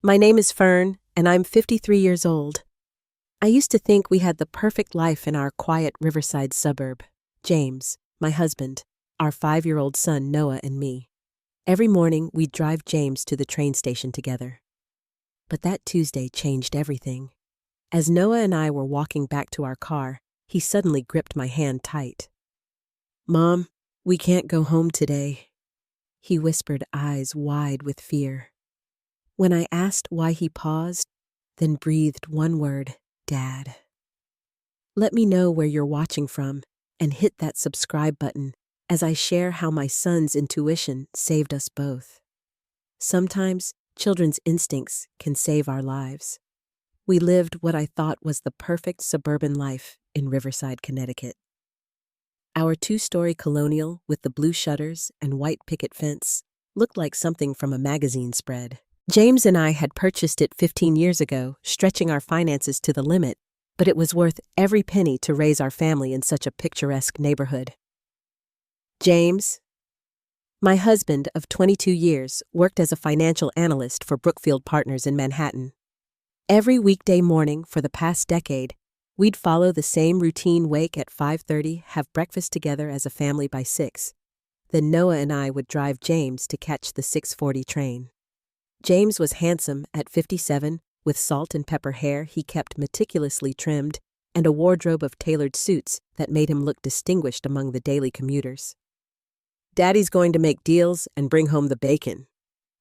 My name is Fern, and I'm 53 years old. I used to think we had the perfect life in our quiet riverside suburb. James, my husband, our 5-year-old son Noah, and me. Every morning, we'd drive James to the train station together. But that Tuesday changed everything. As Noah and I were walking back to our car, he suddenly gripped my hand tight. "Mom, we can't go home today," he whispered, eyes wide with fear. When I asked why, he paused, then breathed one word: Dad. Let me know where you're watching from and hit that subscribe button as I share how my son's intuition saved us both. Sometimes children's instincts can save our lives. We lived what I thought was the perfect suburban life in Riverside, Connecticut. Our 2-story colonial with the blue shutters and white picket fence looked like something from a magazine spread. James and I had purchased it 15 years ago, stretching our finances to the limit, but it was worth every penny to raise our family in such a picturesque neighborhood. James, my husband of 22 years, worked as a financial analyst for Brookfield Partners in Manhattan. Every weekday morning for the past decade, we'd follow the same routine: wake at 5:30, have breakfast together as a family by 6. Then Noah and I would drive James to catch the 6:40 train. James was handsome at 57, with salt and pepper hair he kept meticulously trimmed, and a wardrobe of tailored suits that made him look distinguished among the daily commuters. "Daddy's going to make deals and bring home the bacon,"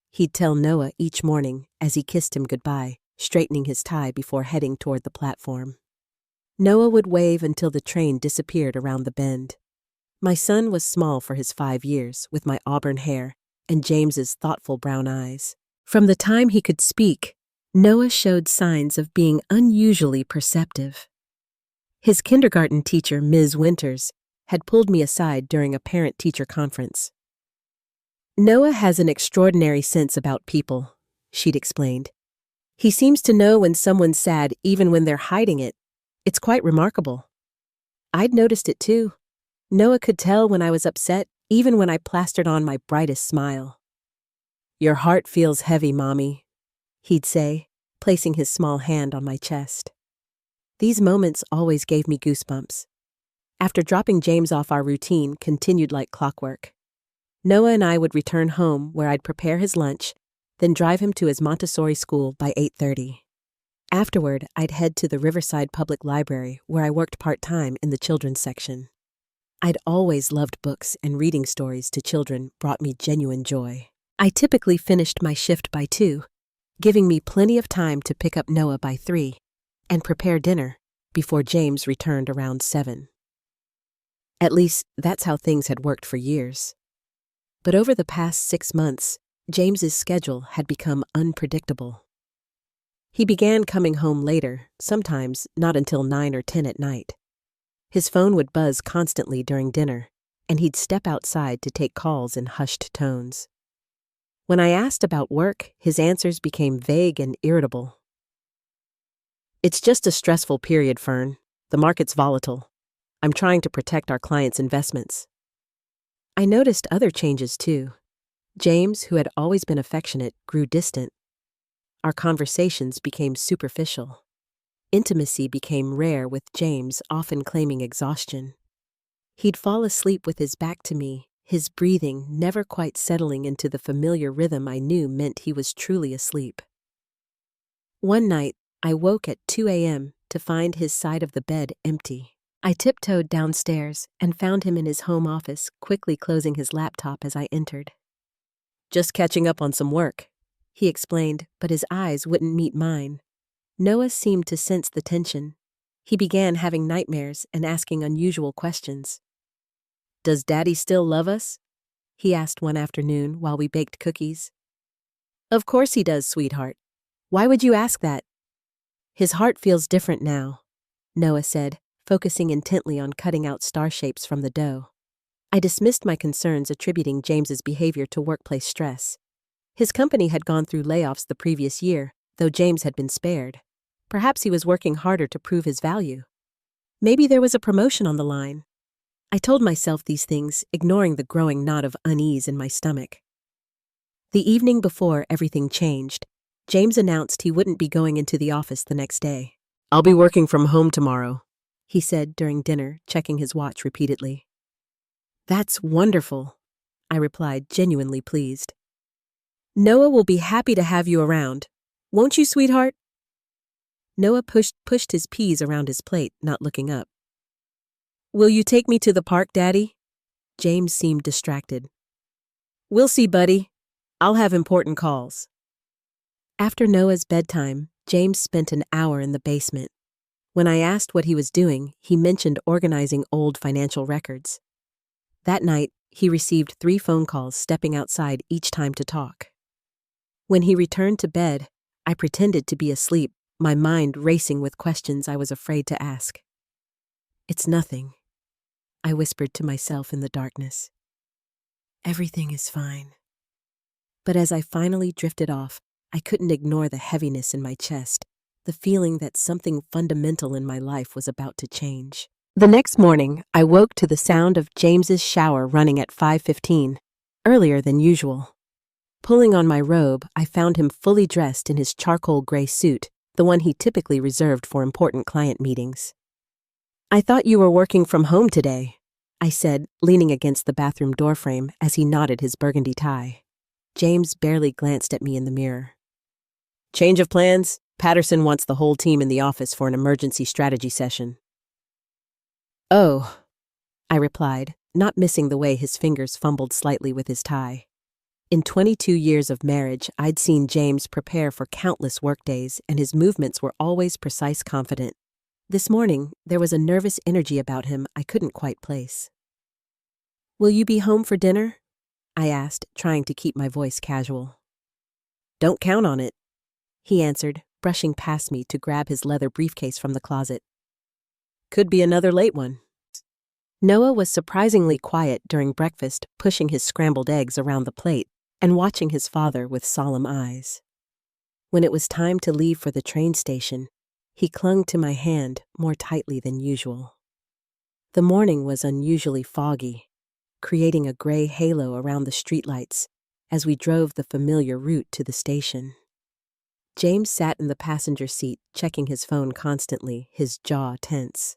he'd tell Noah each morning as he kissed him goodbye, straightening his tie before heading toward the platform. Noah would wave until the train disappeared around the bend. My son was small for his 5 years, with my auburn hair and James's thoughtful brown eyes. From the time he could speak, Noah showed signs of being unusually perceptive. His kindergarten teacher, Ms. Winters, had pulled me aside during a parent-teacher conference. "Noah has an extraordinary sense about people," she'd explained. "He seems to know when someone's sad even when they're hiding it. It's quite remarkable." I'd noticed it too. Noah could tell when I was upset, even when I plastered on my brightest smile. "Your heart feels heavy, Mommy," he'd say, placing his small hand on my chest. These moments always gave me goosebumps. After dropping James off, our routine continued like clockwork. Noah and I would return home, where I'd prepare his lunch, then drive him to his Montessori school by 8:30. Afterward, I'd head to the Riverside Public Library, where I worked part-time in the children's section. I'd always loved books, and reading stories to children brought me genuine joy. I typically finished my shift by 2, giving me plenty of time to pick up Noah by 3 and prepare dinner before James returned around 7. At least, that's how things had worked for years. But over the past 6 months, James's schedule had become unpredictable. He began coming home later, sometimes not until 9 or 10 at night. His phone would buzz constantly during dinner, and he'd step outside to take calls in hushed tones. When I asked about work, his answers became vague and irritable. "It's just a stressful period, Fern. The market's volatile. I'm trying to protect our clients' investments." I noticed other changes too. James, who had always been affectionate, grew distant. Our conversations became superficial. Intimacy became rare, with James often claiming exhaustion. He'd fall asleep with his back to me, his breathing never quite settling into the familiar rhythm I knew meant he was truly asleep. One night, I woke at 2 a.m. to find his side of the bed empty. I tiptoed downstairs and found him in his home office, quickly closing his laptop as I entered. "Just catching up on some work," he explained, but his eyes wouldn't meet mine. Noah seemed to sense the tension. He began having nightmares and asking unusual questions. "Does Daddy still love us?" he asked one afternoon while we baked cookies. "Of course he does, sweetheart. Why would you ask that?" "His heart feels different now," Noah said, focusing intently on cutting out star shapes from the dough. I dismissed my concerns, attributing James's behavior to workplace stress. His company had gone through layoffs the previous year, though James had been spared. Perhaps he was working harder to prove his value. Maybe there was a promotion on the line. I told myself these things, ignoring the growing knot of unease in my stomach. The evening before everything changed, James announced he wouldn't be going into the office the next day. "I'll be working from home tomorrow," he said during dinner, checking his watch repeatedly. "That's wonderful," I replied, genuinely pleased. "Noah will be happy to have you around. Won't you, sweetheart?" Noah pushed his peas around his plate, not looking up. "Will you take me to the park, Daddy?" James seemed distracted. "We'll see, buddy. I'll have important calls." After Noah's bedtime, James spent an hour in the basement. When I asked what he was doing, he mentioned organizing old financial records. That night, he received 3 phone calls stepping outside each time to talk. When he returned to bed, I pretended to be asleep, my mind racing with questions I was afraid to ask. "It's nothing," I whispered to myself in the darkness. "Everything is fine." But as I finally drifted off, I couldn't ignore the heaviness in my chest, the feeling that something fundamental in my life was about to change. The next morning, I woke to the sound of James's shower running at 5:15, earlier than usual. Pulling on my robe, I found him fully dressed in his charcoal gray suit, the one he typically reserved for important client meetings. "I thought you were working from home today," I said, leaning against the bathroom doorframe as he knotted his burgundy tie. James barely glanced at me in the mirror. "Change of plans? Patterson wants the whole team in the office for an emergency strategy session." "Oh," I replied, not missing the way his fingers fumbled slightly with his tie. In 22 years of marriage, I'd seen James prepare for countless workdays, and his movements were always precise, confident. This morning, there was a nervous energy about him I couldn't quite place. "Will you be home for dinner?" I asked, trying to keep my voice casual. "Don't count on it," he answered, brushing past me to grab his leather briefcase from the closet. "Could be another late one." Noah was surprisingly quiet during breakfast, pushing his scrambled eggs around the plate and watching his father with solemn eyes. When it was time to leave for the train station, he clung to my hand more tightly than usual. The morning was unusually foggy, creating a gray halo around the streetlights as we drove the familiar route to the station. James sat in the passenger seat, checking his phone constantly, his jaw tense.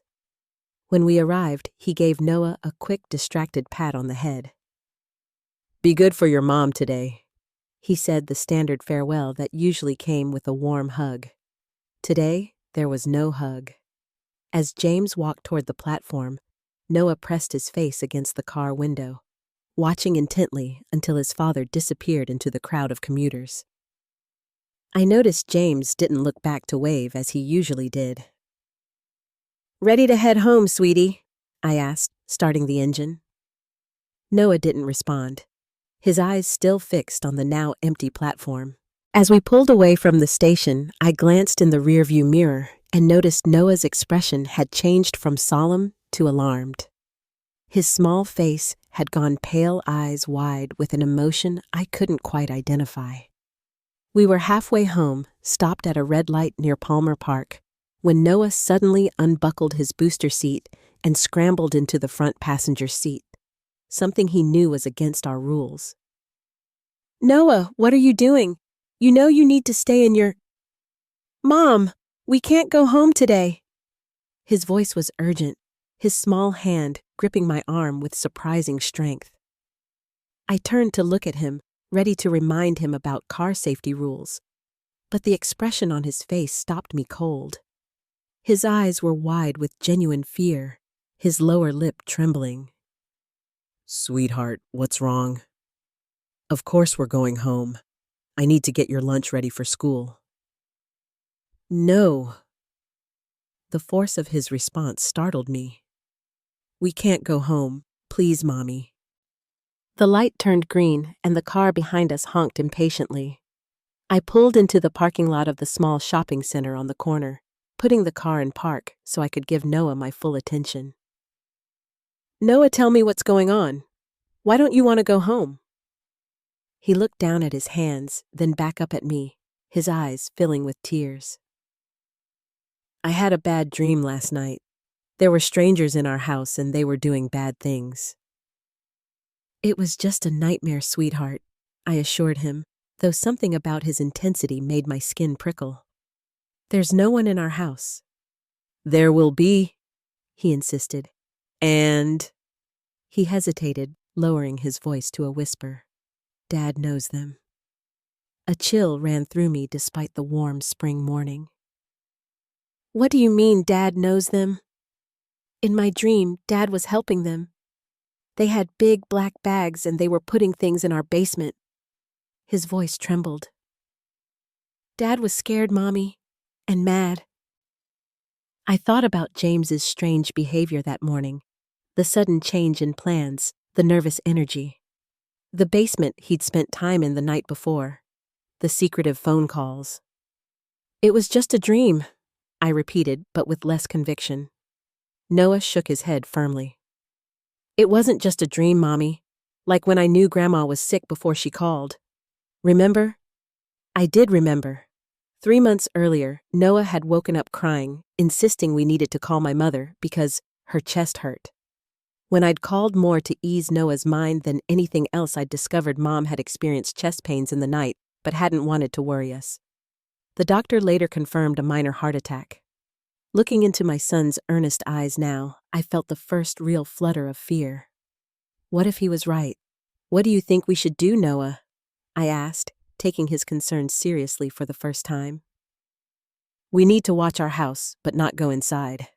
When we arrived, he gave Noah a quick, distracted pat on the head. "Be good for your mom today," he said, the standard farewell that usually came with a warm hug. Today, there was no hug. As James walked toward the platform, Noah pressed his face against the car window, watching intently until his father disappeared into the crowd of commuters. I noticed James didn't look back to wave as he usually did. "Ready to head home, sweetie?" I asked, starting the engine. Noah didn't respond, his eyes still fixed on the now empty platform. As we pulled away from the station, I glanced in the rearview mirror and noticed Noah's expression had changed from solemn to alarmed. His small face had gone pale, eyes wide with an emotion I couldn't quite identify. We were halfway home, stopped at a red light near Palmer Park, when Noah suddenly unbuckled his booster seat and scrambled into the front passenger seat, something he knew was against our rules. "Noah, what are you doing? You know you need to stay in your—" "Mom, we can't go home today." His voice was urgent, his small hand gripping my arm with surprising strength. I turned to look at him, ready to remind him about car safety rules, but the expression on his face stopped me cold. His eyes were wide with genuine fear, his lower lip trembling. "Sweetheart, what's wrong?" "Of course we're going home. I need to get your lunch ready for school." "No." The force of his response startled me. "We can't go home. Please, Mommy." The light turned green, and the car behind us honked impatiently. I pulled into the parking lot of the small shopping center on the corner, putting the car in park so I could give Noah my full attention. "Noah, tell me what's going on. Why don't you want to go home?" He looked down at his hands, then back up at me, his eyes filling with tears. "I had a bad dream last night. There were strangers in our house and they were doing bad things." "It was just a nightmare, sweetheart," I assured him, though something about his intensity made my skin prickle. "There's no one in our house." "There will be," he insisted. "And—" He hesitated, lowering his voice to a whisper. "Dad knows them." A chill ran through me despite the warm spring morning. "What do you mean, Dad knows them?" "In my dream, Dad was helping them. They had big black bags and they were putting things in our basement." His voice trembled. "Dad was scared, Mommy, and mad." I thought about James's strange behavior that morning, the sudden change in plans, the nervous energy. The basement he'd spent time in the night before, the secretive phone calls. "It was just a dream," I repeated, but with less conviction. Noah shook his head firmly. "It wasn't just a dream, Mommy, like when I knew Grandma was sick before she called. Remember?" I did remember. 3 months earlier, Noah had woken up crying, insisting we needed to call my mother because her chest hurt. When I'd called more to ease Noah's mind than anything else, I'd discovered Mom had experienced chest pains in the night but hadn't wanted to worry us. The doctor later confirmed a minor heart attack. Looking into my son's earnest eyes now, I felt the first real flutter of fear. What if he was right? "What do you think we should do, Noah?" I asked, taking his concerns seriously for the first time. "We need to watch our house, but not go inside,"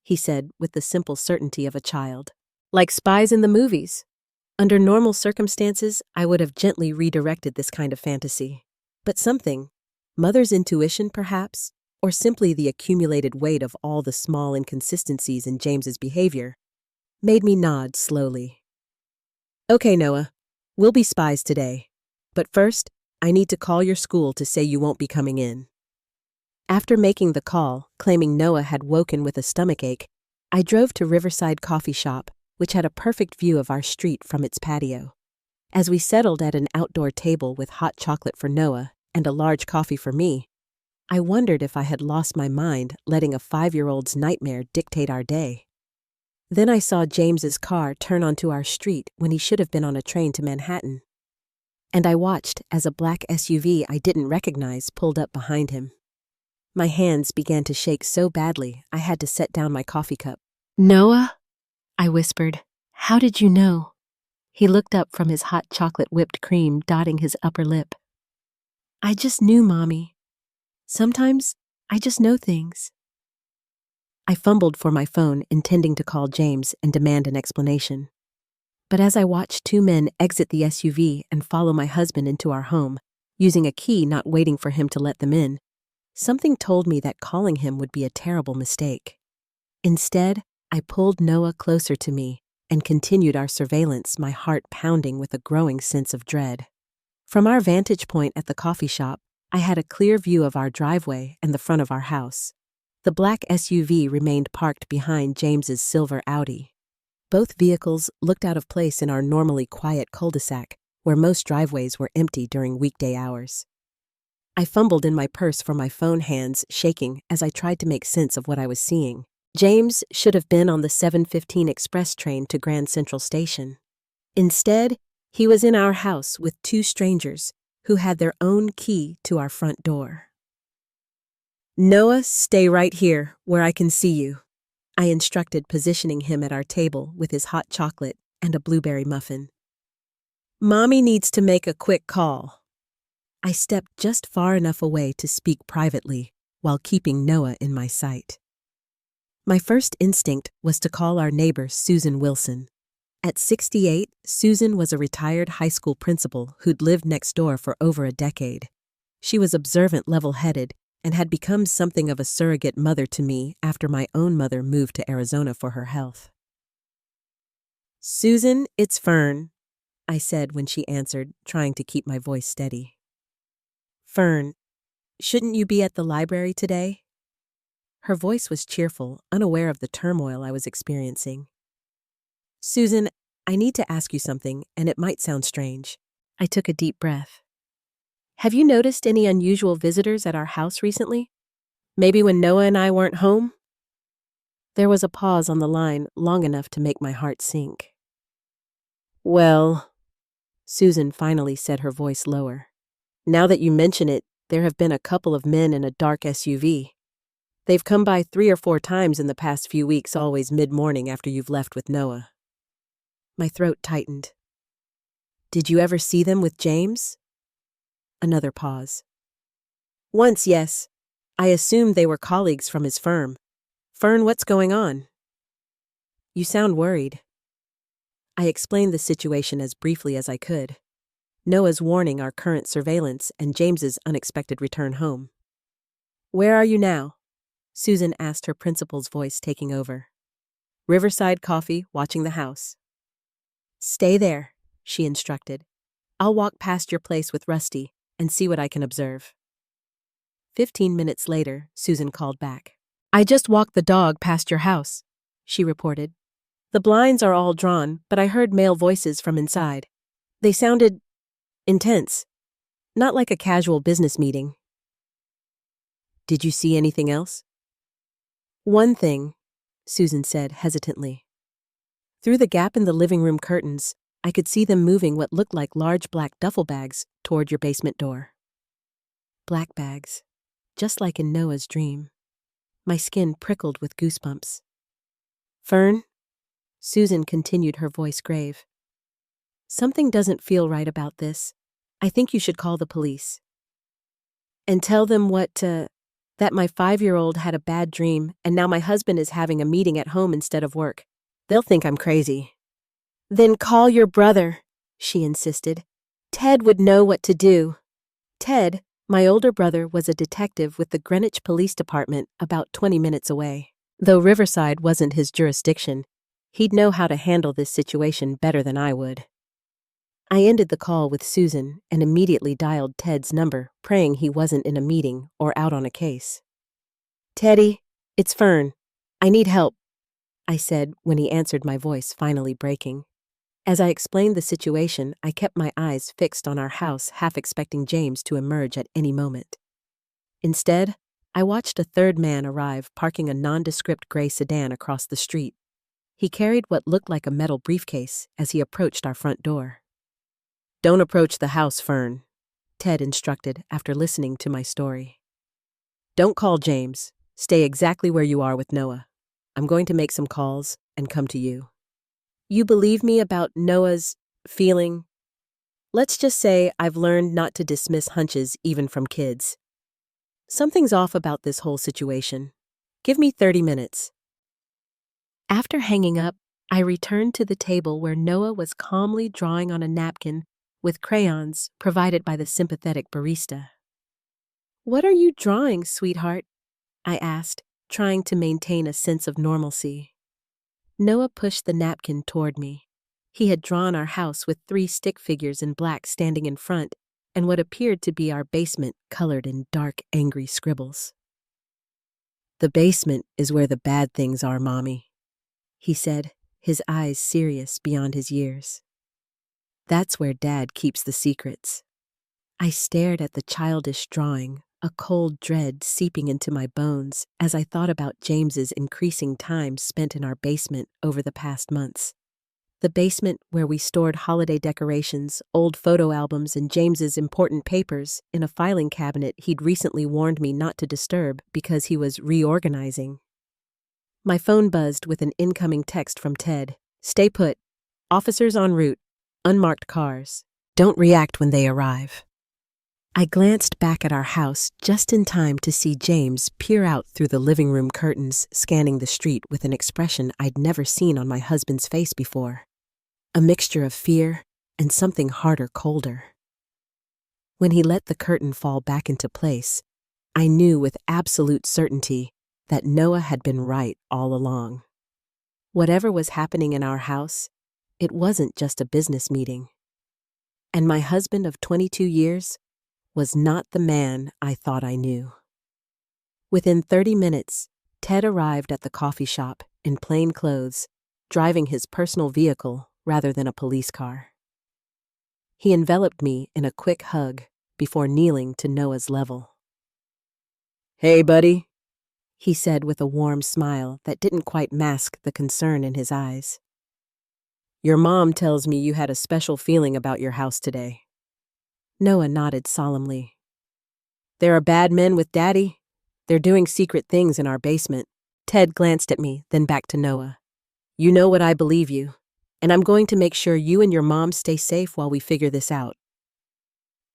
he said with the simple certainty of a child. "Like spies in the movies." Under normal circumstances, I would have gently redirected this kind of fantasy. But something, mother's intuition perhaps, or simply the accumulated weight of all the small inconsistencies in James's behavior, made me nod slowly. "Okay, Noah, we'll be spies today. But first, I need to call your school to say you won't be coming in." After making the call, claiming Noah had woken with a stomachache, I drove to Riverside Coffee Shop, which had a perfect view of our street from its patio. As we settled at an outdoor table with hot chocolate for Noah and a large coffee for me, I wondered if I had lost my mind letting a 5-year-old's nightmare dictate our day. Then I saw James's car turn onto our street when he should have been on a train to Manhattan. And I watched as a black SUV I didn't recognize pulled up behind him. My hands began to shake so badly I had to set down my coffee cup. "Noah?" I whispered. "How did you know?" He looked up from his hot chocolate whipped cream dotting his upper lip. "I just knew, Mommy. Sometimes I just know things." I fumbled for my phone, intending to call James and demand an explanation. But as I watched 2 men exit the SUV and follow my husband into our home, using a key not waiting for him to let them in, something told me that calling him would be a terrible mistake. Instead, I pulled Noah closer to me and continued our surveillance, my heart pounding with a growing sense of dread. From our vantage point at the coffee shop, I had a clear view of our driveway and the front of our house. The black SUV remained parked behind James's silver Audi. Both vehicles looked out of place in our normally quiet cul-de-sac, where most driveways were empty during weekday hours. I fumbled in my purse for my phone, hands shaking as I tried to make sense of what I was seeing. James should have been on the 7:15 express train to Grand Central Station. Instead, he was in our house with 2 strangers who had their own key to our front door. "Noah, stay right here, where I can see you," I instructed, positioning him at our table with his hot chocolate and a blueberry muffin. "Mommy needs to make a quick call." I stepped just far enough away to speak privately while keeping Noah in my sight. My first instinct was to call our neighbor, Susan Wilson. At 68, Susan was a retired high school principal who'd lived next door for over a decade. She was observant, level-headed, and had become something of a surrogate mother to me after my own mother moved to Arizona for her health. "Susan, it's Fern," I said when she answered, trying to keep my voice steady. "Fern, shouldn't you be at the library today?" Her voice was cheerful, unaware of the turmoil I was experiencing. "Susan, I need to ask you something, and it might sound strange." I took a deep breath. "Have you noticed any unusual visitors at our house recently? Maybe when Noah and I weren't home?" There was a pause on the line long enough to make my heart sink. "Well," Susan finally said, her voice lower. Now that you mention it, there have been a couple of men in a dark SUV. They've come by 3 or 4 times in the past few weeks, always mid-morning after you've left with Noah. My throat tightened. Did you ever see them with James? Another pause. Once, yes. I assumed they were colleagues from his firm. Fern, what's going on? You sound worried. I explained the situation as briefly as I could. Noah's warning, our current surveillance, and James's unexpected return home. Where are you now? Susan asked, her principal's voice taking over. Riverside Coffee, watching the house. Stay there, she instructed. I'll walk past your place with Rusty and see what I can observe. 15 minutes later, Susan called back. I just walked the dog past your house, she reported. The blinds are all drawn, but I heard male voices from inside. They sounded intense, not like a casual business meeting. Did you see anything else? One thing, Susan said hesitantly. Through the gap in the living room curtains, I could see them moving what looked like large black duffel bags toward your basement door. Black bags, just like in Noah's dream. My skin prickled with goosebumps. Fern, Susan continued, her voice grave. Something doesn't feel right about this. I think you should call the police. And tell them that my 5-year-old had a bad dream and now my husband is having a meeting at home instead of work. They'll think I'm crazy. Then call your brother, she insisted. Ted would know what to do. Ted, my older brother, was a detective with the Greenwich Police Department about 20 minutes away. Though Riverside wasn't his jurisdiction, he'd know how to handle this situation better than I would. I ended the call with Susan and immediately dialed Ted's number, praying he wasn't in a meeting or out on a case. Teddy, it's Fern. I need help, I said when he answered, my voice finally breaking. As I explained the situation, I kept my eyes fixed on our house, half expecting James to emerge at any moment. Instead, I watched a third man arrive, parking a nondescript gray sedan across the street. He carried what looked like a metal briefcase as he approached our front door. Don't approach the house, Fern, Ted instructed after listening to my story. Don't call James. Stay exactly where you are with Noah. I'm going to make some calls and come to you. You believe me about Noah's feeling? Let's just say I've learned not to dismiss hunches even from kids. Something's off about this whole situation. Give me 30 minutes. After hanging up, I returned to the table where Noah was calmly drawing on a napkin with crayons provided by the sympathetic barista. What are you drawing, sweetheart? I asked, trying to maintain a sense of normalcy. Noah pushed the napkin toward me. He had drawn our house with 3 stick figures in black standing in front and what appeared to be our basement colored in dark, angry scribbles. The basement is where the bad things are, Mommy, he said, his eyes serious beyond his years. That's where Dad keeps the secrets. I stared at the childish drawing, a cold dread seeping into my bones as I thought about James's increasing time spent in our basement over the past months. The basement where we stored holiday decorations, old photo albums, and James's important papers in a filing cabinet he'd recently warned me not to disturb because he was reorganizing. My phone buzzed with an incoming text from Ted. Stay put. Officers en route. Unmarked cars. Don't react when they arrive. I glanced back at our house just in time to see James peer out through the living room curtains, scanning the street with an expression I'd never seen on my husband's face before. A mixture of fear and something harder, colder. When he let the curtain fall back into place, I knew with absolute certainty that Noah had been right all along. Whatever was happening in our house, it wasn't just a business meeting. And my husband of 22 years was not the man I thought I knew. Within 30 minutes, Ted arrived at the coffee shop in plain clothes, driving his personal vehicle rather than a police car. He enveloped me in a quick hug before kneeling to Noah's level. Hey, buddy, he said with a warm smile that didn't quite mask the concern in his eyes. Your mom tells me you had a special feeling about your house today. Noah nodded solemnly. There are bad men with Daddy. They're doing secret things in our basement. Ted glanced at me, then back to Noah. You know what, I believe you, and I'm going to make sure you and your mom stay safe while we figure this out.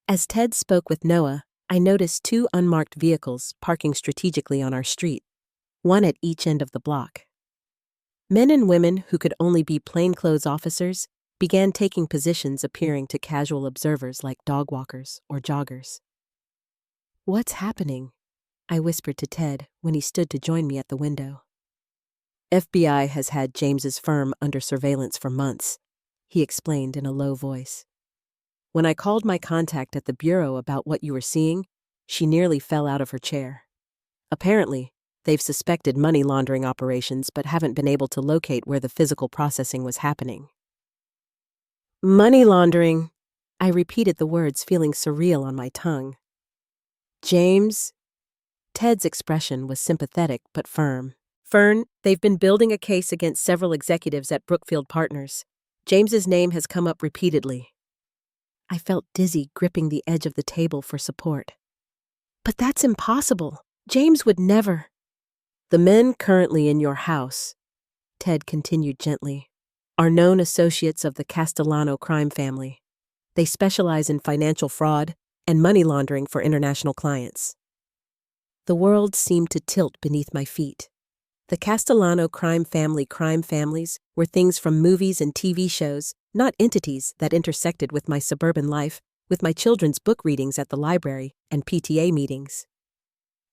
As Ted spoke with Noah, I noticed 2 unmarked vehicles parking strategically on our street, one at each end of the block. Men and women who could only be plainclothes officers began taking positions appearing to casual observers like dog walkers or joggers. What's happening? I whispered to Ted when he stood to join me at the window. FBI has had James's firm under surveillance for months, he explained in a low voice. When I called my contact at the bureau about what you were seeing, she nearly fell out of her chair. Apparently, they've suspected money laundering operations but haven't been able to locate where the physical processing was happening. Money laundering. I repeated the words, feeling surreal on my tongue. James? Ted's expression was sympathetic but firm. Fern, they've been building a case against several executives at Brookfield Partners. James's name has come up repeatedly. I felt dizzy, gripping the edge of the table for support. But that's impossible. James would never. The men currently in your house, Ted continued gently, are known associates of the Castellano crime family. They specialize in financial fraud and money laundering for international clients. The world seemed to tilt beneath my feet. The Castellano crime families were things from movies and TV shows, not entities that intersected with my suburban life, with my children's book readings at the library and PTA meetings.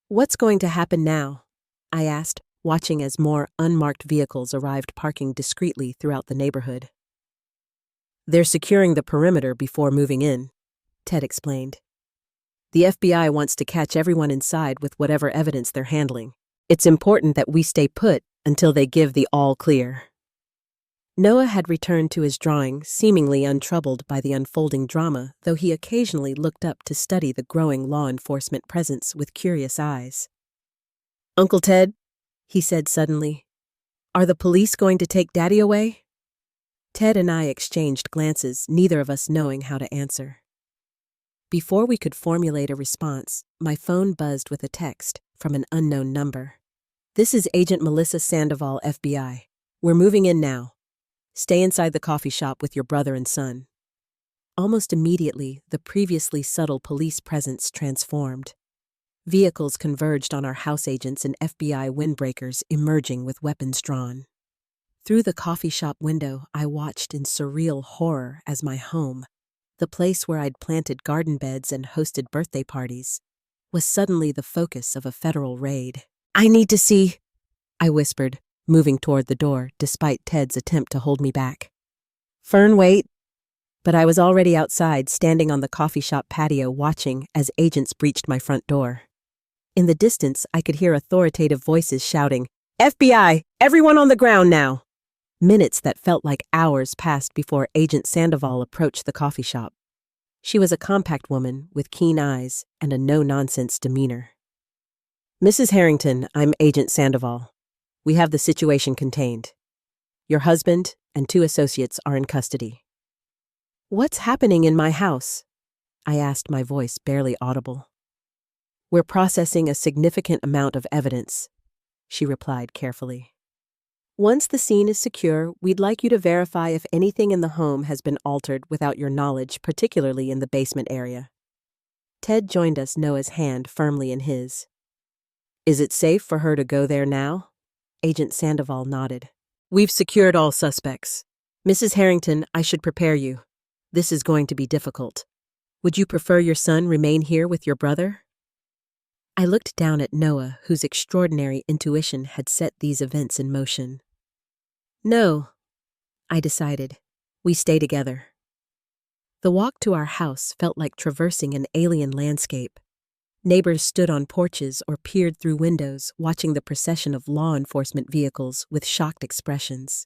What's going to happen now? I asked, watching as more unmarked vehicles arrived parking discreetly throughout the neighborhood. They're securing the perimeter before moving in, Ted explained. The FBI wants to catch everyone inside with whatever evidence they're handling. It's important that we stay put until they give the all clear. Noah had returned to his drawing, seemingly untroubled by the unfolding drama, though he occasionally looked up to study the growing law enforcement presence with curious eyes. Uncle Ted, he said suddenly, are the police going to take Daddy away? Ted and I exchanged glances, neither of us knowing how to answer. Before we could formulate a response, my phone buzzed with a text from an unknown number. This is Agent Melissa Sandoval, FBI. We're moving in now. Stay inside the coffee shop with your brother and son. Almost immediately, the previously subtle police presence transformed. Vehicles converged on our house agents and FBI windbreakers emerging with weapons drawn. Through the coffee shop window, I watched in surreal horror as my home, the place where I'd planted garden beds and hosted birthday parties, was suddenly the focus of a federal raid. I need to see, I whispered, moving toward the door despite Ted's attempt to hold me back. Fern, wait. But I was already outside, standing on the coffee shop patio watching as agents breached my front door. In the distance, I could hear authoritative voices shouting, FBI, everyone on the ground now! Minutes that felt like hours passed before Agent Sandoval approached the coffee shop. She was a compact woman with keen eyes and a no-nonsense demeanor. Mrs. Harrington, I'm Agent Sandoval. We have the situation contained. Your husband and 2 associates are in custody. What's happening in my house? I asked, my voice barely audible. We're processing a significant amount of evidence, she replied carefully. Once the scene is secure, we'd like you to verify if anything in the home has been altered without your knowledge, particularly in the basement area. Ted joined us, Noah's hand firmly in his. Is it safe for her to go there now? Agent Sandoval nodded. We've secured all suspects. Mrs. Harrington, I should prepare you. This is going to be difficult. Would you prefer your son remain here with your brother? I looked down at Noah, whose extraordinary intuition had set these events in motion. No, I decided. We stay together. The walk to our house felt like traversing an alien landscape. Neighbors stood on porches or peered through windows, watching the procession of law enforcement vehicles with shocked expressions.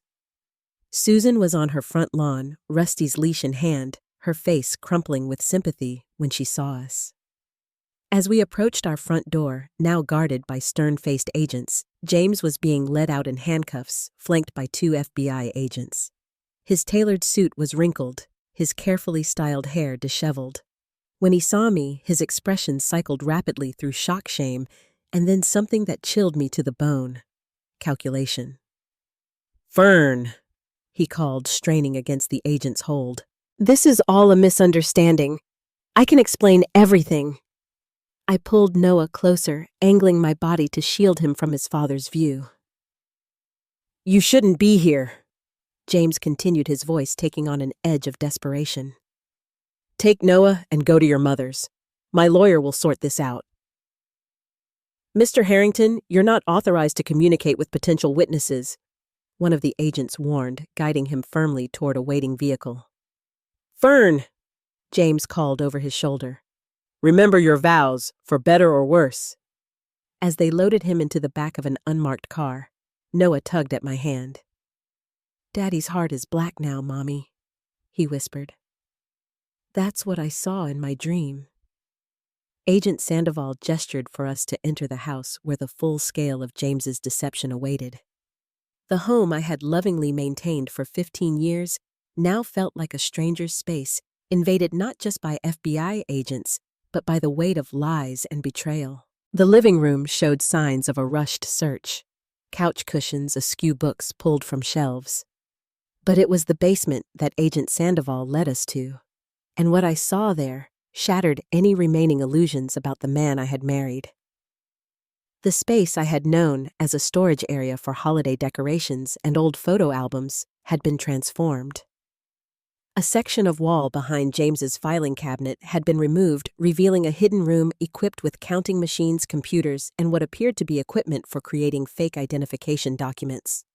Susan was on her front lawn, Rusty's leash in hand, her face crumpling with sympathy when she saw us. As we approached our front door, now guarded by stern-faced agents, James was being led out in handcuffs, flanked by 2 FBI agents. His tailored suit was wrinkled, his carefully styled hair disheveled. When he saw me, his expression cycled rapidly through shock, shame, and then something that chilled me to the bone. Calculation. "Fern," he called, straining against the agent's hold. "This is all a misunderstanding. I can explain everything." I pulled Noah closer, angling my body to shield him from his father's view. "You shouldn't be here," James continued, his voice taking on an edge of desperation. "Take Noah and go to your mother's. My lawyer will sort this out." "Mr. Harrington, you're not authorized to communicate with potential witnesses," one of the agents warned, guiding him firmly toward a waiting vehicle. "Fern," James called over his shoulder. "Remember your vows, for better or worse." As they loaded him into the back of an unmarked car, Noah tugged at my hand. "Daddy's heart is black now, Mommy," he whispered. "That's what I saw in my dream." Agent Sandoval gestured for us to enter the house where the full scale of James's deception awaited. The home I had lovingly maintained for 15 years now felt like a stranger's space, invaded not just by FBI agents, but by the weight of lies and betrayal. The living room showed signs of a rushed search, couch cushions askew, books pulled from shelves. But it was the basement that Agent Sandoval led us to, and what I saw there shattered any remaining illusions about the man I had married. The space I had known as a storage area for holiday decorations and old photo albums had been transformed. A section of wall behind James's filing cabinet had been removed, revealing a hidden room equipped with counting machines, computers, and what appeared to be equipment for creating fake identification documents.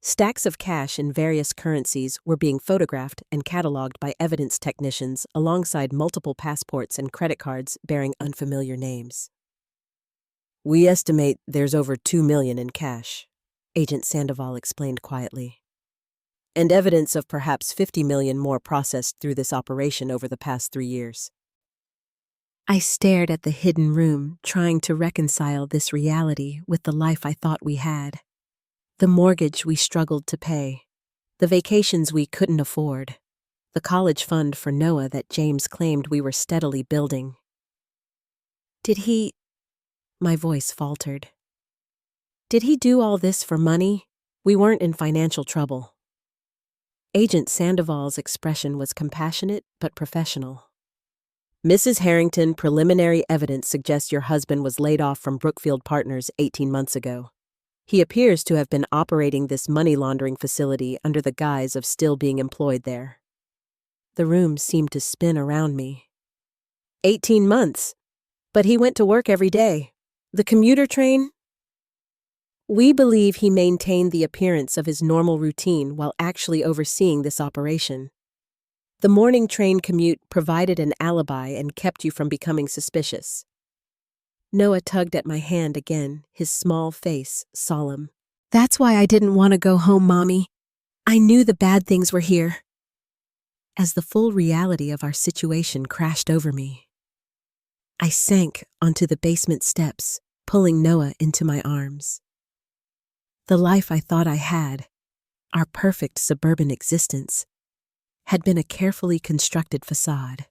Stacks of cash in various currencies were being photographed and cataloged by evidence technicians alongside multiple passports and credit cards bearing unfamiliar names. "We estimate there's over $2 million in cash," Agent Sandoval explained quietly. "And evidence of perhaps $50 million more processed through this operation over the past 3 years. I stared at the hidden room, trying to reconcile this reality with the life I thought we had. The mortgage we struggled to pay, the vacations we couldn't afford, the college fund for Noah that James claimed we were steadily building. Did he... My voice faltered. Did he do all this for money? We weren't in financial trouble. Agent Sandoval's expression was compassionate but professional. "Mrs. Harrington, preliminary evidence suggests your husband was laid off from Brookfield Partners 18 months ago. He appears to have been operating this money laundering facility under the guise of still being employed there." The room seemed to spin around me. 18 months? But he went to work every day. The commuter train? "We believe he maintained the appearance of his normal routine while actually overseeing this operation. The morning train commute provided an alibi and kept you from becoming suspicious." Noah tugged at my hand again, his small face solemn. "That's why I didn't want to go home, Mommy. I knew the bad things were here." As the full reality of our situation crashed over me, I sank onto the basement steps, pulling Noah into my arms. The life I thought I had, our perfect suburban existence, had been a carefully constructed facade.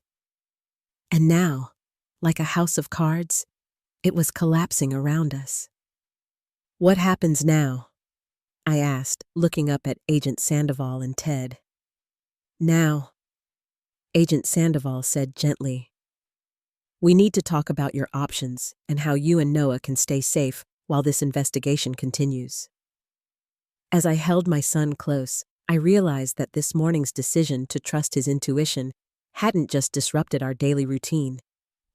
And now, like a house of cards, it was collapsing around us. "What happens now?" I asked, looking up at Agent Sandoval and Ted. "Now," Agent Sandoval said gently, "we need to talk about your options and how you and Noah can stay safe while this investigation continues." As I held my son close, I realized that this morning's decision to trust his intuition hadn't just disrupted our daily routine.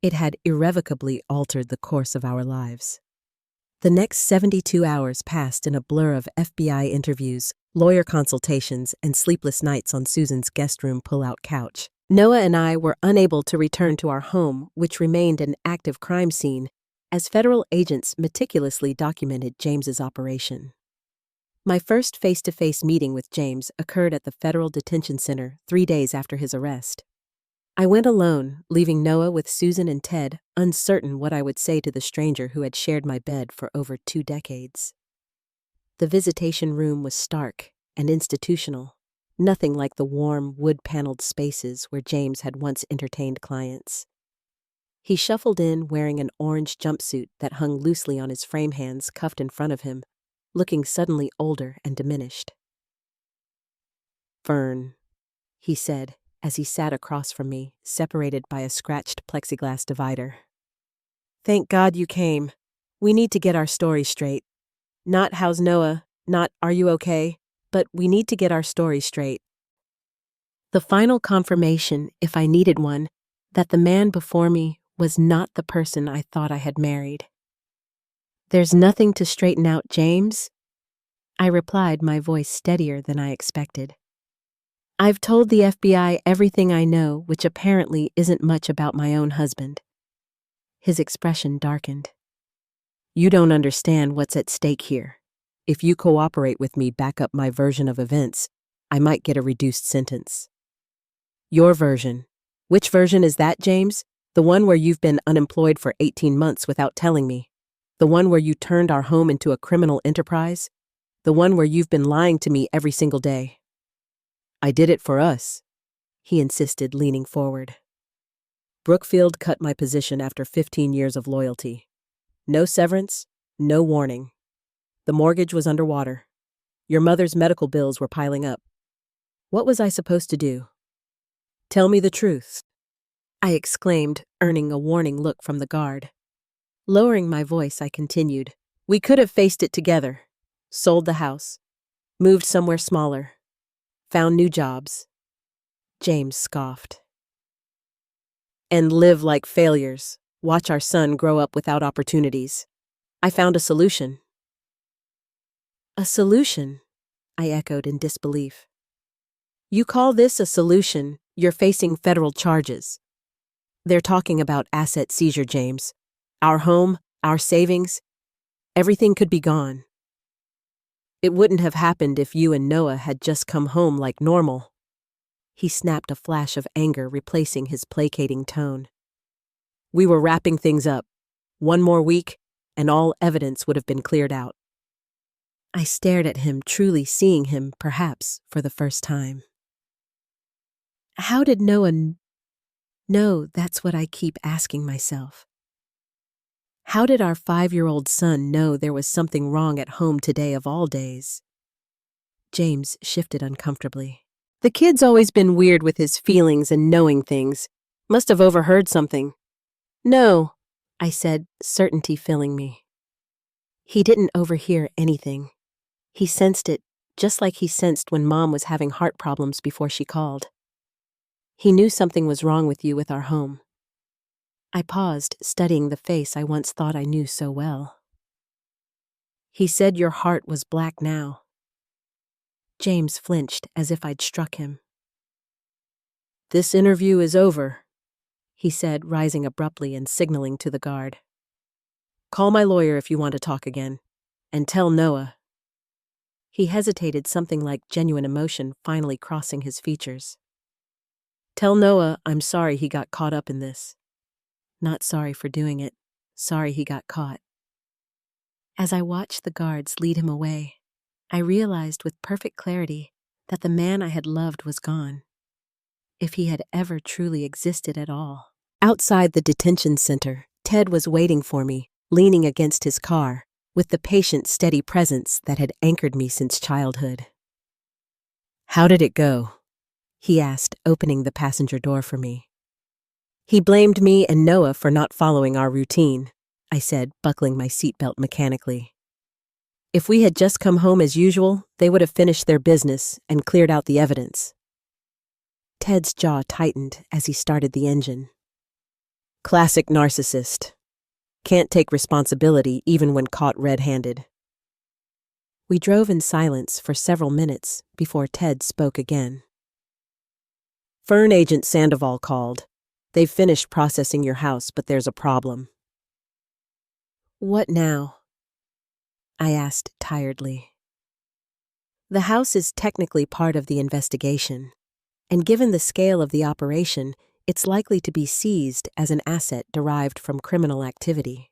It had irrevocably altered the course of our lives. The next 72 hours passed in a blur of FBI interviews, lawyer consultations, and sleepless nights on Susan's guest room pull-out couch. Noah and I were unable to return to our home, which remained an active crime scene, as federal agents meticulously documented James's operation. My first face-to-face meeting with James occurred at the Federal Detention Center 3 days after his arrest. I went alone, leaving Noah with Susan and Ted, uncertain what I would say to the stranger who had shared my bed for over 2 decades. The visitation room was stark and institutional, nothing like the warm, wood-paneled spaces where James had once entertained clients. He shuffled in wearing an orange jumpsuit that hung loosely on his frame hands cuffed in front of him, looking suddenly older and diminished. "Fern," he said as he sat across from me, separated by a scratched plexiglass divider. "Thank God you came. We need to get our story straight. Not how's Noah, not are you okay, but we need to get our story straight." The final confirmation, if I needed one, that the man before me was not the person I thought I had married. "There's nothing to straighten out, James," I replied, my voice steadier than I expected. "I've told the FBI everything I know, which apparently isn't much about my own husband." His expression darkened. "You don't understand what's at stake here. If you cooperate with me, back up my version of events, I might get a reduced sentence." "Your version? Which version is that, James? The one where you've been unemployed for 18 months without telling me? The one where you turned our home into a criminal enterprise? The one where you've been lying to me every single day?" "I did it for us," he insisted, leaning forward. "Brookfield cut my position after 15 years of loyalty. No severance, no warning. The mortgage was underwater. Your mother's medical bills were piling up. What was I supposed to do? Tell me the truth," I exclaimed, earning a warning look from the guard. Lowering my voice, I continued, "We could have faced it together, sold the house, moved somewhere smaller, found new jobs." James scoffed. "And live like failures, watch our son grow up without opportunities. I found a solution." "A solution?" I echoed in disbelief. "You call this a solution? You're facing federal charges. They're talking about asset seizure, James. Our home, our savings, everything could be gone. It wouldn't have happened if you and Noah had just come home like normal." He snapped, a flash of anger replacing his placating tone. "We were wrapping things up. One more week, and all evidence would have been cleared out." I stared at him, truly seeing him, perhaps, for the first time. How did Noah know? That's what I keep asking myself. How did our 5-year-old son know there was something wrong at home today of all days? James shifted uncomfortably. "The kid's always been weird with his feelings and knowing things. Must have overheard something." "No," I said, certainty filling me. He didn't overhear anything. He sensed it, just like he sensed when Mom was having heart problems before she called. "He knew something was wrong with you with our home." I paused, studying the face I once thought I knew so well. "He said your heart was black now." James flinched as if I'd struck him. "This interview is over," he said, rising abruptly and signaling to the guard. "Call my lawyer if you want to talk again. And tell Noah." He hesitated, something like genuine emotion finally crossing his features. "Tell Noah I'm sorry he got caught up in this. Not sorry for doing it. Sorry he got caught." As I watched the guards lead him away, I realized with perfect clarity that the man I had loved was gone, if he had ever truly existed at all. Outside the detention center, Ted was waiting for me, leaning against his car, with the patient, steady presence that had anchored me since childhood. "How did it go?" he asked, opening the passenger door for me. "He blamed me and Noah for not following our routine," I said, buckling my seatbelt mechanically. "If we had just come home as usual, they would have finished their business and cleared out the evidence." Ted's jaw tightened as he started the engine. "Classic narcissist. Can't take responsibility even when caught red-handed." We drove in silence for several minutes before Ted spoke again. "Fern Agent Sandoval called. They've finished processing your house, but there's a problem." "What now?" I asked tiredly. "The house is technically part of the investigation, and given the scale of the operation, it's likely to be seized as an asset derived from criminal activity."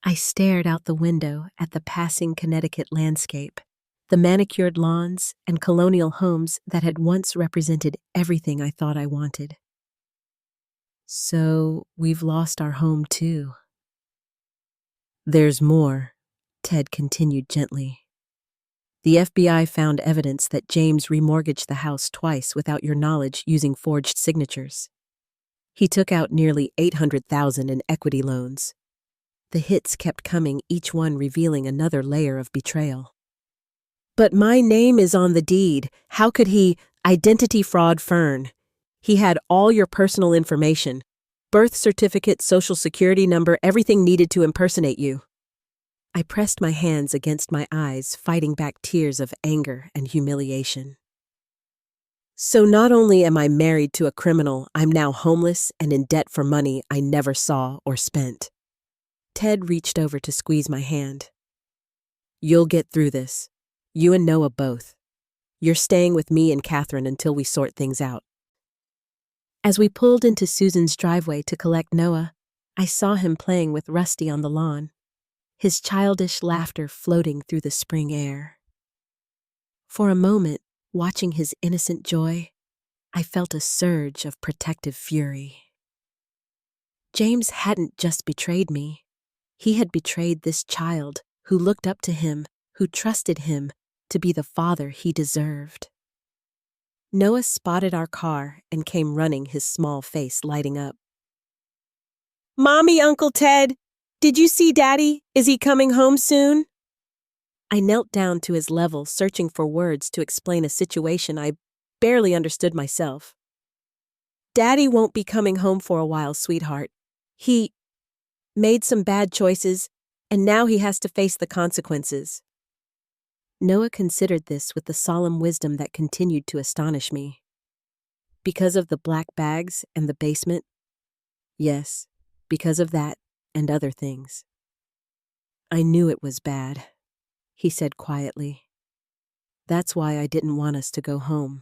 I stared out the window at the passing Connecticut landscape, the manicured lawns and colonial homes that had once represented everything I thought I wanted. So we've lost our home too. There's more, Ted continued gently. The FBI found evidence that James remortgaged the house twice without your knowledge using forged signatures. He took out nearly $800,000 in equity loans. The hits kept coming, each one revealing another layer of betrayal. But my name is on the deed. How could he? Identity fraud, Fern. He had all your personal information. Birth certificate, social security number, everything needed to impersonate you. I pressed my hands against my eyes, fighting back tears of anger and humiliation. So not only am I married to a criminal, I'm now homeless and in debt for money I never saw or spent. Ted reached over to squeeze my hand. You'll get through this. You and Noah both. You're staying with me and Catherine until we sort things out. As we pulled into Susan's driveway to collect Noah, I saw him playing with Rusty on the lawn, his childish laughter floating through the spring air. For a moment, watching his innocent joy, I felt a surge of protective fury. James hadn't just betrayed me. He had betrayed this child who looked up to him, who trusted him to be the father he deserved. Noah spotted our car and came running, his small face lighting up. Mommy, Uncle Ted, did you see Daddy? Is he coming home soon? I knelt down to his level, searching for words to explain a situation I barely understood myself. Daddy won't be coming home for a while, sweetheart. He made some bad choices, and now he has to face the consequences. Noah considered this with the solemn wisdom that continued to astonish me. Because of the black bags and the basement? Yes, because of that and other things. I knew it was bad, he said quietly. That's why I didn't want us to go home.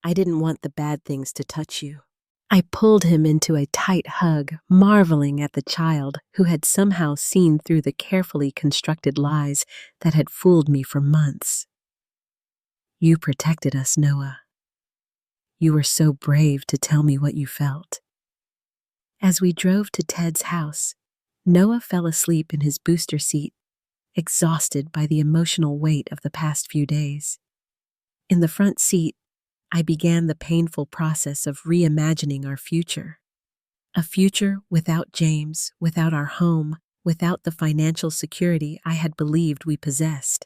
I didn't want the bad things to touch you. I pulled him into a tight hug, marveling at the child who had somehow seen through the carefully constructed lies that had fooled me for months. You protected us, Noah. You were so brave to tell me what you felt. As we drove to Ted's house, Noah fell asleep in his booster seat, exhausted by the emotional weight of the past few days. In the front seat, I began the painful process of reimagining our future. A future without James, without our home, without the financial security I had believed we possessed.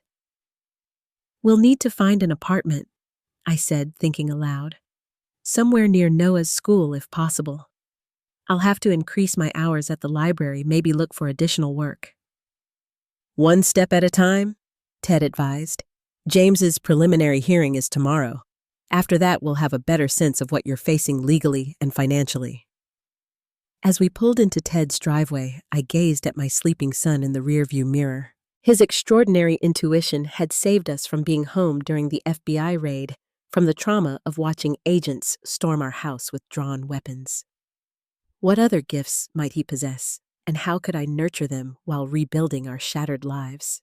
We'll need to find an apartment, I said, thinking aloud. Somewhere near Noah's school if possible. I'll have to increase my hours at the library, maybe look for additional work. One step at a time, Ted advised. James's preliminary hearing is tomorrow. After that, we'll have a better sense of what you're facing legally and financially. As we pulled into Ted's driveway, I gazed at my sleeping son in the rearview mirror. His extraordinary intuition had saved us from being home during the FBI raid, from the trauma of watching agents storm our house with drawn weapons. What other gifts might he possess, and how could I nurture them while rebuilding our shattered lives?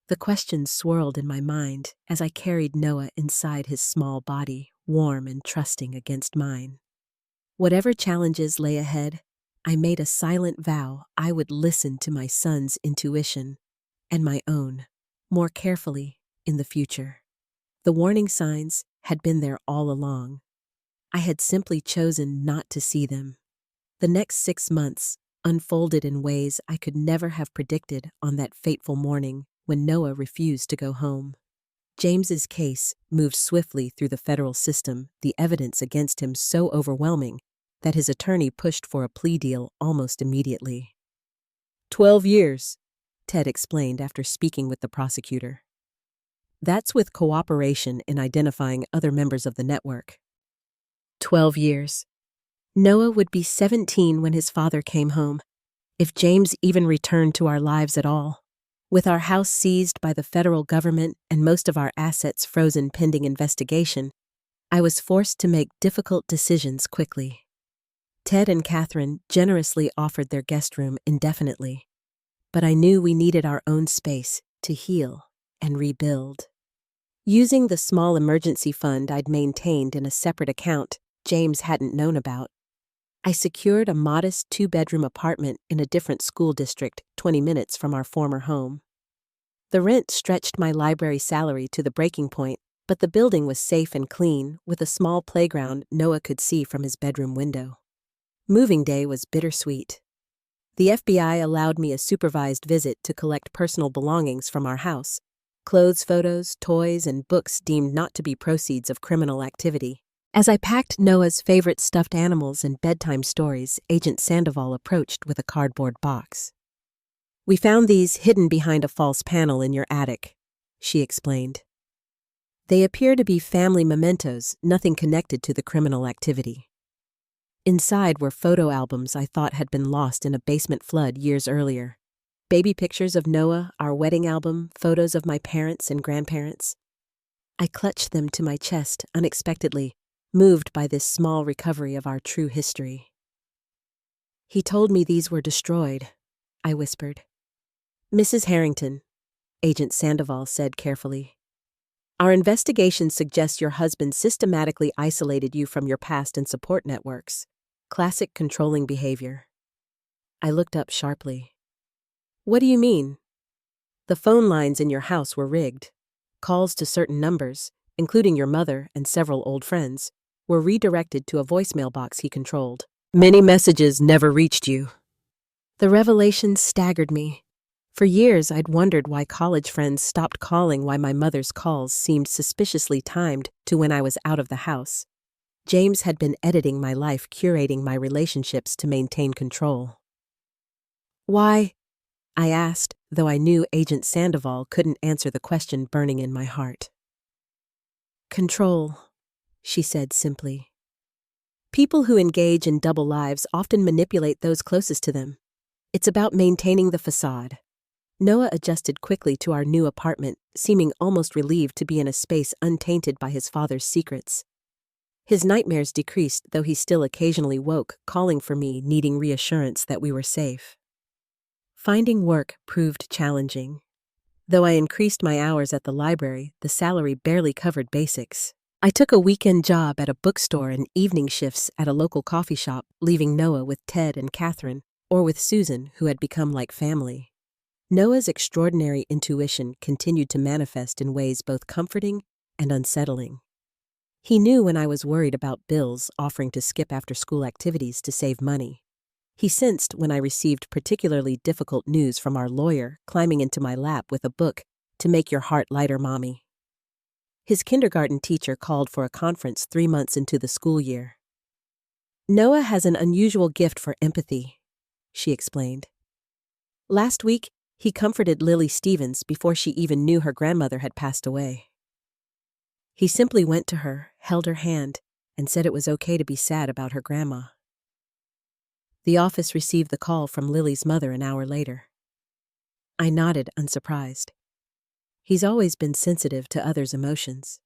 The questions swirled in my mind as I carried Noah inside his small body, warm and trusting against mine. Whatever challenges lay ahead, I made a silent vow I would listen to my son's intuition and my own more carefully in the future. The warning signs had been there all along. I had simply chosen not to see them. The next 6 months unfolded in ways I could never have predicted on that fateful morning when Noah refused to go home. James's case moved swiftly through the federal system, the evidence against him so overwhelming that his attorney pushed for a plea deal almost immediately. 12 years, Ted explained after speaking with the prosecutor. That's with cooperation in identifying other members of the network. 12 years. Noah would be 17 when his father came home, if James even returned to our lives at all. With our house seized by the federal government and most of our assets frozen pending investigation, I was forced to make difficult decisions quickly. Ted and Catherine generously offered their guest room indefinitely, but I knew we needed our own space to heal and rebuild. Using the small emergency fund I'd maintained in a separate account James hadn't known about, I secured a modest 2-bedroom apartment in a different school district 20 minutes from our former home. The rent stretched my library salary to the breaking point, but the building was safe and clean, with a small playground Noah could see from his bedroom window. Moving day was bittersweet. The FBI allowed me a supervised visit to collect personal belongings from our house: clothes, photos, toys, and books deemed not to be proceeds of criminal activity. As I packed Noah's favorite stuffed animals and bedtime stories, Agent Sandoval approached with a cardboard box. "We found these hidden behind a false panel in your attic," she explained. "They appear to be family mementos, nothing connected to the criminal activity." Inside were photo albums I thought had been lost in a basement flood years earlier. Baby pictures of Noah, our wedding album, photos of my parents and grandparents. I clutched them to my chest unexpectedly, moved by this small recovery of our true history. "He told me these were destroyed," I whispered. "Mrs. Harrington," Agent Sandoval said carefully, "our investigation suggests your husband systematically isolated you from your past and support networks. Classic controlling behavior." I looked up sharply. "What do you mean?" "The phone lines in your house were rigged. Calls to certain numbers, including your mother and several old friends, were redirected to a voicemail box he controlled. Many messages never reached you." The revelation staggered me. For years, I'd wondered why college friends stopped calling, why my mother's calls seemed suspiciously timed to when I was out of the house. James had been editing my life, curating my relationships to maintain control. "Why?" I asked, though I knew Agent Sandoval couldn't answer the question burning in my heart. "Control," she said simply. "People who engage in double lives often manipulate those closest to them. It's about maintaining the facade." Noah adjusted quickly to our new apartment, seeming almost relieved to be in a space untainted by his father's secrets. His nightmares decreased, though he still occasionally woke, calling for me, needing reassurance that we were safe. Finding work proved challenging. Though I increased my hours at the library, the salary barely covered basics. I took a weekend job at a bookstore and evening shifts at a local coffee shop, leaving Noah with Ted and Catherine, or with Susan, who had become like family. Noah's extraordinary intuition continued to manifest in ways both comforting and unsettling. He knew when I was worried about bills, offering to skip after-school activities to save money. He sensed when I received particularly difficult news from our lawyer, climbing into my lap with a book, "To Make Your Heart Lighter, Mommy." His kindergarten teacher called for a conference 3 months into the school year. "Noah has an unusual gift for empathy," she explained. "Last week, he comforted Lily Stevens before she even knew her grandmother had passed away. He simply went to her, held her hand, and said it was okay to be sad about her grandma." The office received the call from Lily's mother an hour later. I nodded, unsurprised. He's always been sensitive to others' emotions.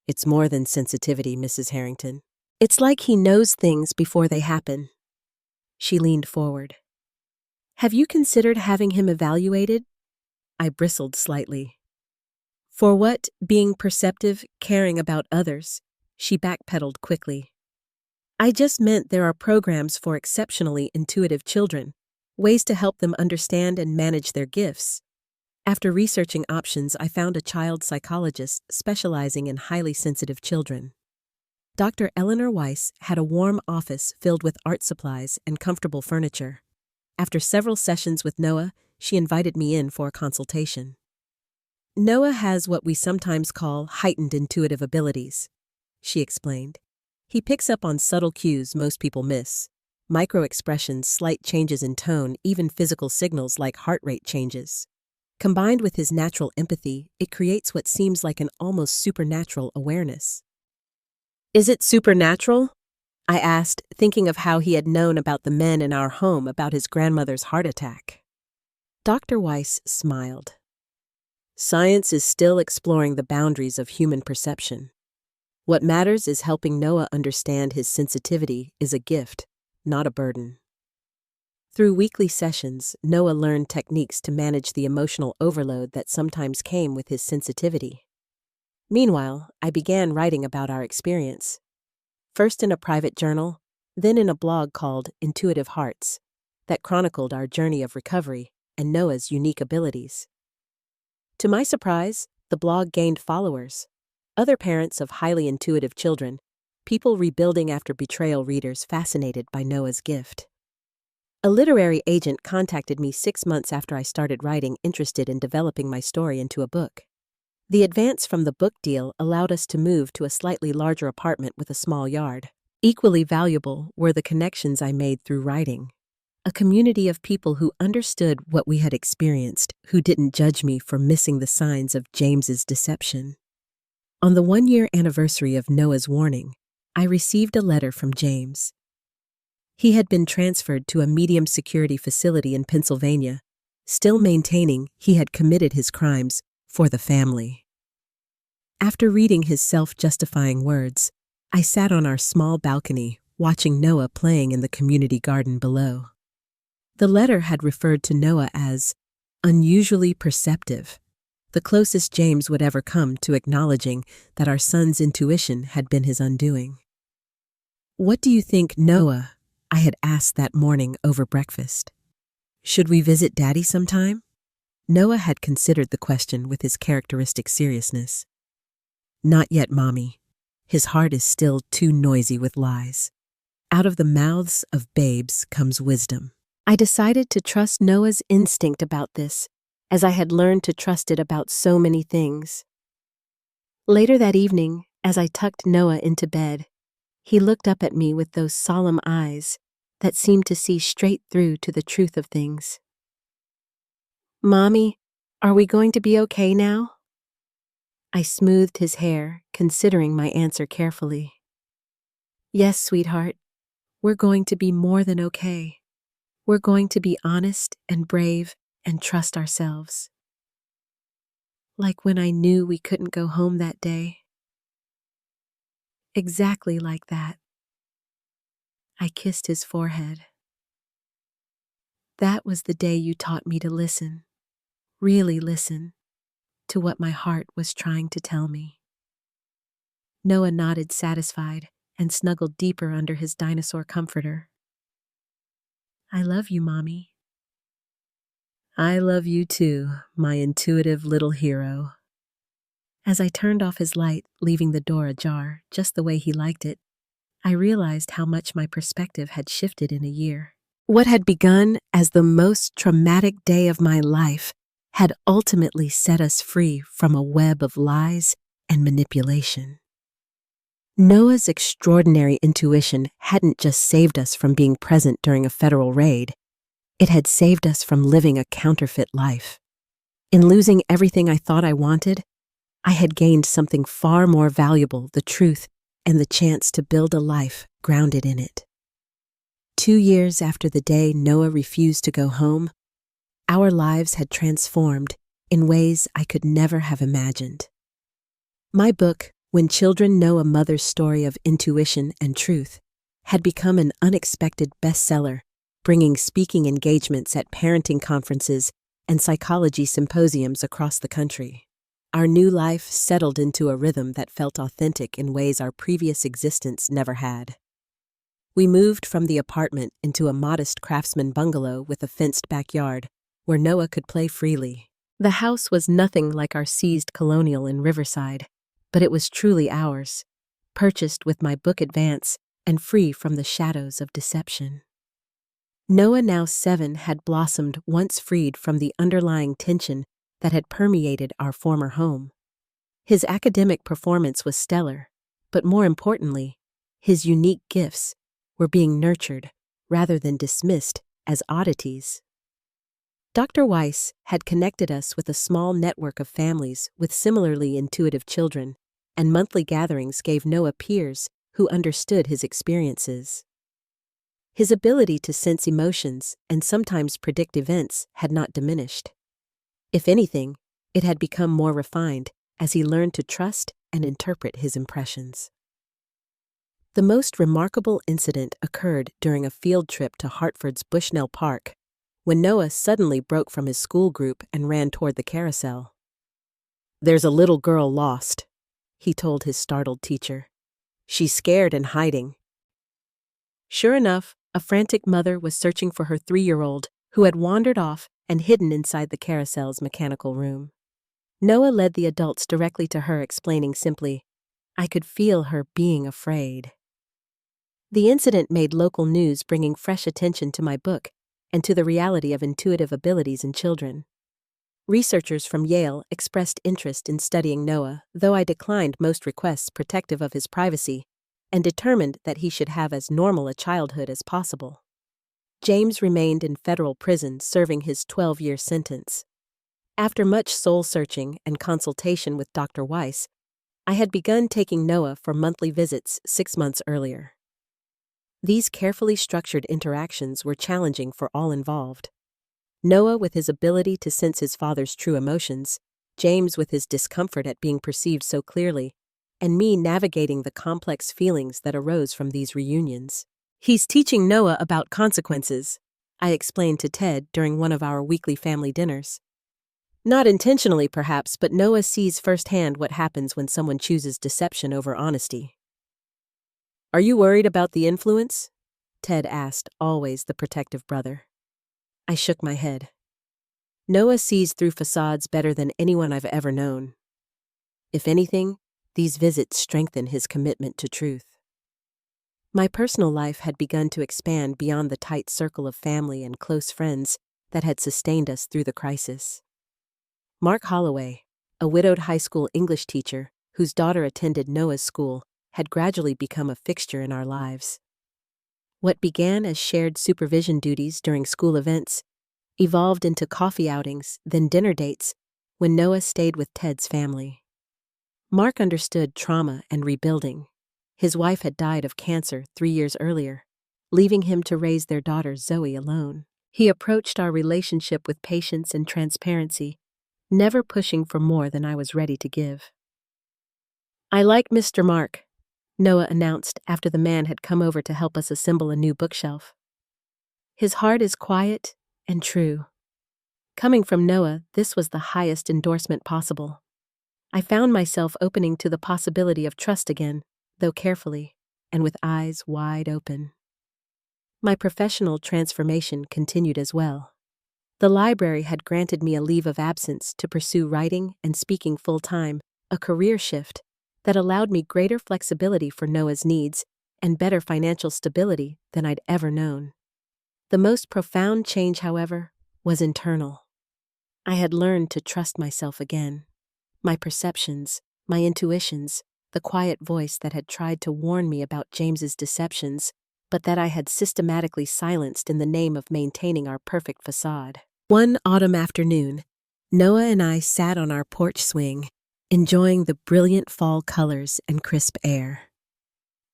"It's more than sensitivity, Mrs. Harrington. It's like he knows things before they happen." She leaned forward. "Have you considered having him evaluated?" I bristled slightly. "For what? Being perceptive, caring about others?" She backpedaled quickly. "I just meant there are programs for exceptionally intuitive children, ways to help them understand and manage their gifts." After researching options, I found a child psychologist specializing in highly sensitive children. Dr. Eleanor Weiss had a warm office filled with art supplies and comfortable furniture. After several sessions with Noah, she invited me in for a consultation. "Noah has what we sometimes call heightened intuitive abilities," she explained. "He picks up on subtle cues most people miss. Micro-expressions, slight changes in tone, even physical signals like heart rate changes. Combined with his natural empathy, it creates what seems like an almost supernatural awareness." "Is it supernatural?" I asked, thinking of how he had known about the men in our home, about his grandmother's heart attack. Dr. Weiss smiled. "Science is still exploring the boundaries of human perception. What matters is helping Noah understand his sensitivity is a gift, not a burden." Through weekly sessions, Noah learned techniques to manage the emotional overload that sometimes came with his sensitivity. Meanwhile, I began writing about our experience. First in a private journal, then in a blog called Intuitive Hearts that chronicled our journey of recovery and Noah's unique abilities. To my surprise, the blog gained followers. Other parents of highly intuitive children, people rebuilding after betrayal readers fascinated by Noah's gift. A literary agent contacted me 6 months after I started writing, interested in developing my story into a book. The advance from the book deal allowed us to move to a slightly larger apartment with a small yard. Equally valuable were the connections I made through writing. A community of people who understood what we had experienced, who didn't judge me for missing the signs of James's deception. On the 1-year anniversary of Noah's warning, I received a letter from James. He had been transferred to a medium-security facility in Pennsylvania, still maintaining he had committed his crimes for the family. After reading his self-justifying words, I sat on our small balcony, watching Noah playing in the community garden below. The letter had referred to Noah as unusually perceptive, the closest James would ever come to acknowledging that our son's intuition had been his undoing. "What do you think, Noah?" I had asked that morning over breakfast. "Should we visit Daddy sometime?" Noah had considered the question with his characteristic seriousness. "Not yet, Mommy. His heart is still too noisy with lies. Out of the mouths of babes comes wisdom." I decided to trust Noah's instinct about this, as I had learned to trust it about so many things. Later that evening, as I tucked Noah into bed, he looked up at me with those solemn eyes that seemed to see straight through to the truth of things. "Mommy, are we going to be okay now?" I smoothed his hair, considering my answer carefully. "Yes, sweetheart, we're going to be more than okay. We're going to be honest and brave and trust ourselves. Like when I knew we couldn't go home that day." Exactly like that. I kissed his forehead. "That was the day you taught me to listen, really listen, to what my heart was trying to tell me." Noah nodded satisfied and snuggled deeper under his dinosaur comforter. "I love you, Mommy." "I love you too, my intuitive little hero." As I turned off his light, leaving the door ajar, just the way he liked it, I realized how much my perspective had shifted in a year. What had begun as the most traumatic day of my life had ultimately set us free from a web of lies and manipulation. Noah's extraordinary intuition hadn't just saved us from being present during a federal raid, it had saved us from living a counterfeit life. In losing everything I thought I wanted, I had gained something far more valuable, the truth and the chance to build a life grounded in it. 2 years after the day Noah refused to go home, our lives had transformed in ways I could never have imagined. My book, When Children Know a Mother's Story of Intuition and Truth, had become an unexpected bestseller, bringing speaking engagements at parenting conferences and psychology symposiums across the country. Our new life settled into a rhythm that felt authentic in ways our previous existence never had. We moved from the apartment into a modest craftsman bungalow with a fenced backyard, where Noah could play freely. The house was nothing like our seized colonial in Riverside, but it was truly ours, purchased with my book advance and free from the shadows of deception. Noah, now 7, had blossomed once freed from the underlying tension that had permeated our former home. His academic performance was stellar, but more importantly, his unique gifts were being nurtured rather than dismissed as oddities. Dr. Weiss had connected us with a small network of families with similarly intuitive children, and monthly gatherings gave Noah peers who understood his experiences. His ability to sense emotions and sometimes predict events had not diminished. If anything, it had become more refined as he learned to trust and interpret his impressions. The most remarkable incident occurred during a field trip to Hartford's Bushnell Park, when Noah suddenly broke from his school group and ran toward the carousel. "There's a little girl lost," he told his startled teacher. "She's scared and hiding." Sure enough, a frantic mother was searching for her 3-year-old, who had wandered off and hidden inside the carousel's mechanical room. Noah led the adults directly to her, explaining simply, "I could feel her being afraid." The incident made local news, bringing fresh attention to my book and to the reality of intuitive abilities in children. Researchers from Yale expressed interest in studying Noah, though I declined most requests protective of his privacy and determined that he should have as normal a childhood as possible. James remained in federal prison serving his 12-year sentence. After much soul-searching and consultation with Dr. Weiss, I had begun taking Noah for monthly visits 6 months earlier. These carefully structured interactions were challenging for all involved. Noah with his ability to sense his father's true emotions, James with his discomfort at being perceived so clearly, and me navigating the complex feelings that arose from these reunions. "He's teaching Noah about consequences," I explained to Ted during one of our weekly family dinners. "Not intentionally, perhaps, but Noah sees firsthand what happens when someone chooses deception over honesty." "Are you worried about the influence?" Ted asked, always the protective brother. I shook my head. Noah sees through facades better than anyone I've ever known. If anything, these visits strengthen his commitment to truth. My personal life had begun to expand beyond the tight circle of family and close friends that had sustained us through the crisis. Mark Holloway, a widowed high school English teacher whose daughter attended Noah's school, had gradually become a fixture in our lives. What began as shared supervision duties during school events evolved into coffee outings, then dinner dates, when Noah stayed with Ted's family. Mark understood trauma and rebuilding. His wife had died of cancer 3 years earlier, leaving him to raise their daughter Zoe alone. He approached our relationship with patience and transparency, never pushing for more than I was ready to give. "I like Mr. Mark," Noah announced after the man had come over to help us assemble a new bookshelf. "His heart is quiet and true." Coming from Noah, this was the highest endorsement possible. I found myself opening to the possibility of trust again, though carefully, and with eyes wide open. My professional transformation continued as well. The library had granted me a leave of absence to pursue writing and speaking full-time, a career shift that allowed me greater flexibility for Noah's needs and better financial stability than I'd ever known. The most profound change, however, was internal. I had learned to trust myself again. My perceptions, my intuitions, the quiet voice that had tried to warn me about James's deceptions, but that I had systematically silenced in the name of maintaining our perfect facade. One autumn afternoon, Noah and I sat on our porch swing, enjoying the brilliant fall colors and crisp air.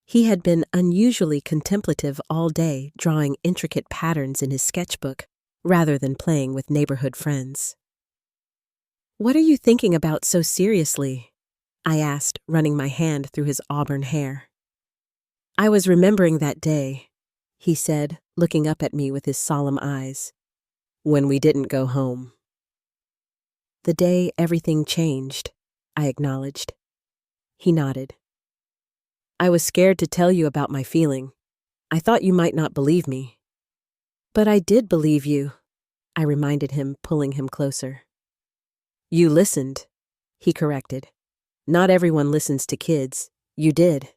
He had been unusually contemplative all day, drawing intricate patterns in his sketchbook, rather than playing with neighborhood friends. "What are you thinking about so seriously?" I asked, running my hand through his auburn hair. "I was remembering that day," he said, looking up at me with his solemn eyes, "when we didn't go home." "The day everything changed," I acknowledged. He nodded. "I was scared to tell you about my feeling. I thought you might not believe me." "But I did believe you," I reminded him, pulling him closer. "You listened," he corrected. "Not everyone listens to kids. You did."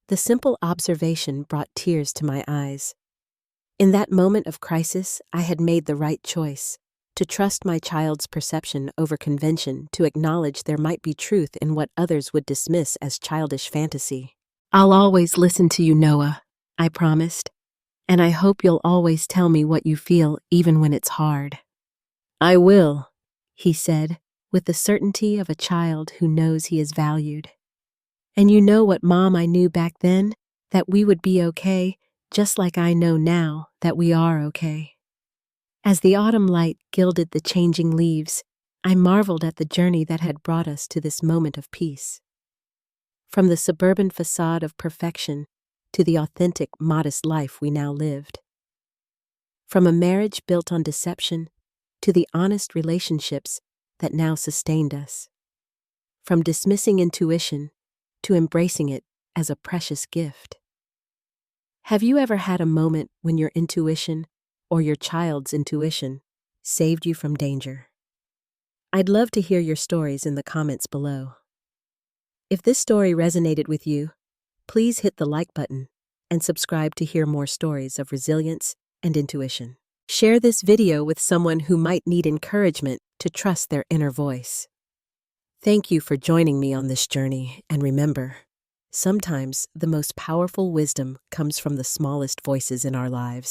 The simple observation brought tears to my eyes. In that moment of crisis, I had made the right choice, to trust my child's perception over convention, to acknowledge there might be truth in what others would dismiss as childish fantasy. "I'll always listen to you, Noah," I promised, "and I hope you'll always tell me what you feel, even when it's hard." "I will," he said, with the certainty of a child who knows he is valued. "And you know what, Mom, I knew back then? That we would be okay, just like I know now that we are okay." As the autumn light gilded the changing leaves, I marveled at the journey that had brought us to this moment of peace. From the suburban facade of perfection to the authentic, modest life we now lived. From a marriage built on deception to the honest relationships that now sustained us. From dismissing intuition to embracing it as a precious gift. Have you ever had a moment when your intuition, or your child's intuition, saved you from danger? I'd love to hear your stories in the comments below. If this story resonated with you, please hit the like button and subscribe to hear more stories of resilience and intuition. Share this video with someone who might need encouragement to trust their inner voice. Thank you for joining me on this journey, and remember, sometimes the most powerful wisdom comes from the smallest voices in our lives.